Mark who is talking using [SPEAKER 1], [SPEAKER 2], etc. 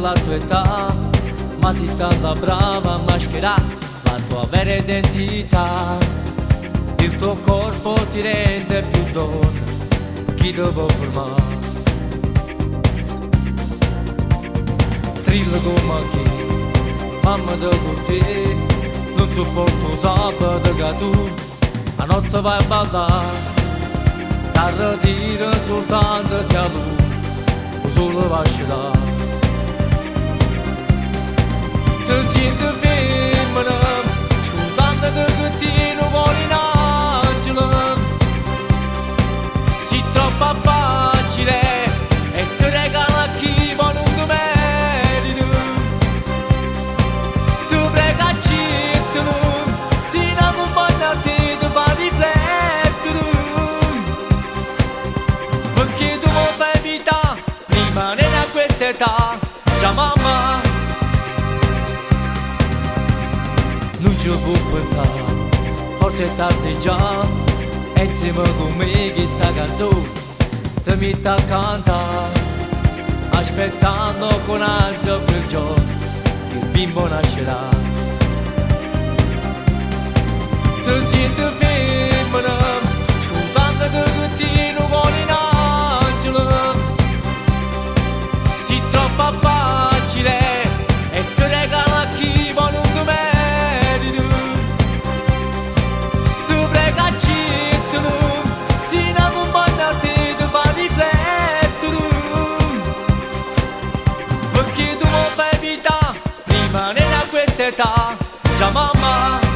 [SPEAKER 1] della tua età, ma sei stata brava a mascherare la tua vera identità. Il tuo corpo ti rende più donna, chi devo formare? Strillo come chi, mamma da te, non sopporto sabato che tu a notte vai a ballare, t'arra dire soltanto sia lui, o solo va a scelare. Ti senti femmina, scordando che ti non vuoi in angelo, sei troppo facile e ti regala chi ma non ti meriti. Tu prega accettalo, si accompagna a te ti fa riflettere, perché tu non fai vita rimanere a questa età, già mamma. Non ci può pensare, forse è tardi già, e insieme con me che sta canzone ti metti a cantare, aspettando con ansia quel giorno che il bimbo nascerà. Ti senti femmina, scordando che ti non vuoi in angelo, sei troppo facile e ti regala chi ma non ti meriti. Perché tu non fai vita rimanere a questa età, già mamma.